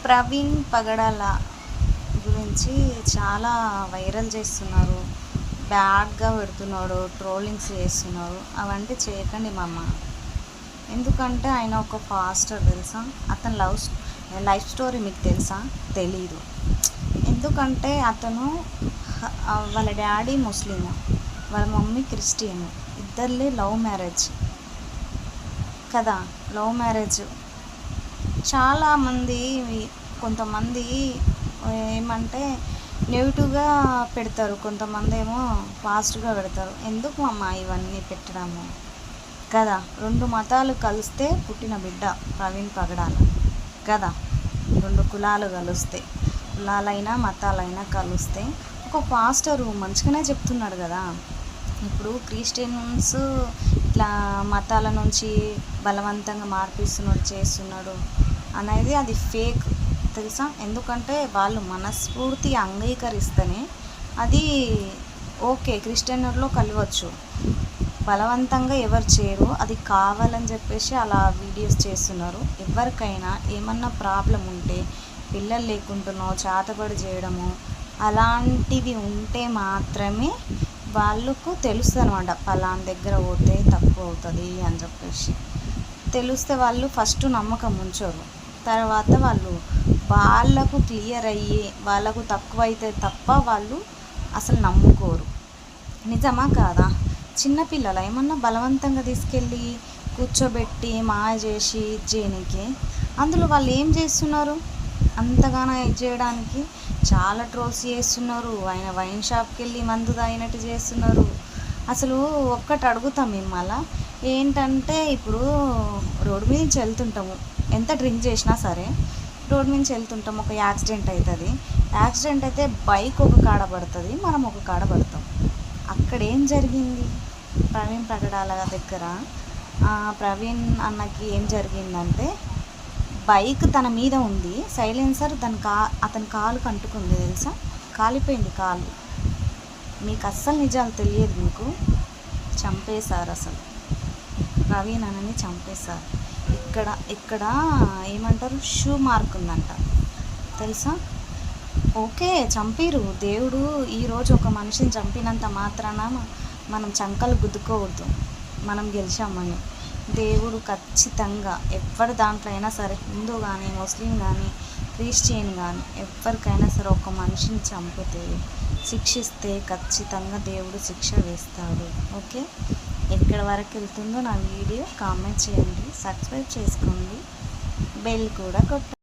ప్రవీణ్ పగడాల గురించి చాలా వైరల్ చేస్తున్నారు, బ్యాడ్గా పెడుతున్నాడు, ట్రోలింగ్స్ చేస్తున్నారు. అవంటే చేయకండి మామ. ఎందుకంటే ఆయన ఒక ఫాస్టర్ తెలుసా? అతని లైఫ్ స్టోరీ మీకు తెలుసా? తెలీదు. ఎందుకంటే అతను వాళ్ళ డాడీ ముస్లిం, వాళ్ళ మమ్మీ క్రిస్టియన్, ఇద్దరిది లవ్ మ్యారేజ్ కదా. లవ్ మ్యారేజ్ చాలామంది, కొంతమంది ఏమంటే నెగిటివ్గా పెడతారు, కొంతమంది ఏమో పాజిటివ్గా పెడతారు. ఎందుకు అమ్మ ఇవన్నీ పెట్టడము కదా? రెండు మతాలు కలిస్తే పుట్టిన బిడ్డ ప్రవీణ్ పగడాల కదా. రెండు కులాలు కలిస్తే, కులాలైనా మతాలైనా కలిస్తే ఒక పాస్టరు మంచిగానే చెప్తున్నాడు కదా. ఇప్పుడు క్రిస్టియన్స్ ఇట్లా మతాల నుంచి బలవంతంగా మార్పిస్తున్నాడు, చేస్తున్నాడు అనేది అది ఫేక్ తెలుసా. ఎందుకంటే వాళ్ళు మనస్ఫూర్తిగా అంగీకరిస్తేనే అది ఓకే, క్రిస్టియన్లో కలవచ్చు. బలవంతంగా ఎవరు చేయరు, అది కావాలని చెప్పేసి అలా వీడియోస్ చేస్తున్నారు. ఎవరికైనా ఏమన్నా ప్రాబ్లం ఉంటే, పిల్లలు లేకుంటున్నో చేతబడి చేయడము అలాంటివి ఉంటే మాత్రమే వాళ్ళకు తెలుస్తుంది అనమాట. పలానా దగ్గర పోతే తక్కువ అవుతుంది అని చెప్పేసి తెలిస్తే వాళ్ళు ఫస్ట్ నమ్మకం ఉంచరు. తర్వాత వాళ్ళకు క్లియర్ అయ్యి వాళ్ళకు తక్కువ అయితే తప్ప వాళ్ళు అసలు నమ్ముకోరు. నిజమా కాదా? చిన్నపిల్లలు ఏమన్నా బలవంతంగా తీసుకెళ్ళి కూర్చోబెట్టి మాయ చేసి ఇచ్చేయడానికి, అందులో వాళ్ళు ఏం చేస్తున్నారు? అంతగానో చేయడానికి చాలా ట్రోల్స్ చేస్తున్నారు. ఆయన వైన్ షాప్కి వెళ్ళి మందు తాగినట్టు చేస్తున్నారు. అసలు ఒక్కటి అడుగుతాం మిమ్మల్ని, ఏంటంటే ఇప్పుడు రోడ్డు మీద నుంచి వెళ్తుంటాము, ఎంత డ్రింక్ చేసినా సరే రోడ్డు నుంచి వెళ్తుంటాం, ఒక యాక్సిడెంట్ అవుతుంది. యాక్సిడెంట్ అయితే బైక్ ఒక కాడ పడుతుంది, మనం ఒక కాడ పడతాం. అక్కడ ఏం జరిగింది? ప్రవీణ్ పగడాల దగ్గర ప్రవీణ్ అన్నకి ఏం జరిగిందంటే, బైక్ తన మీద ఉంది, సైలెన్సర్ అతని కాలుకు అంటుకుంది తెలుసా, కాలిపోయింది కాలు. మీకు అస్సలు నిజాలు తెలియదు, మీకు చంపేశారు. అసలు ప్రవీణ్ అన్నని చంపేశారు. ఇక్కడ ఏమంటారు, షూ మార్క్ ఉందంట తెలుసా. ఓకే, చంపిరు. దేవుడు ఈరోజు ఒక మనిషిని చంపినంత మాత్రాన మనం చంకలు గుద్దుకోవద్దు మనం గెలిచామని. దేవుడు ఖచ్చితంగా ఎవరి దాంట్లో అయినా సరే, హిందూ కానీ ముస్లిం కానీ క్రిస్టియన్ కానీ ఎవరికైనా సరే ఒక మనిషిని చంపితే, శిక్షిస్తే ఖచ్చితంగా దేవుడు శిక్ష వేస్తాడు. ఓకే, ఎక్కడి వరకు వెళ్తుందో నా వీడియో కామెంట్ చేయండి, సబ్స్క్రైబ్ చేసుకోండి, బెల్ కూడా కొట్టండి.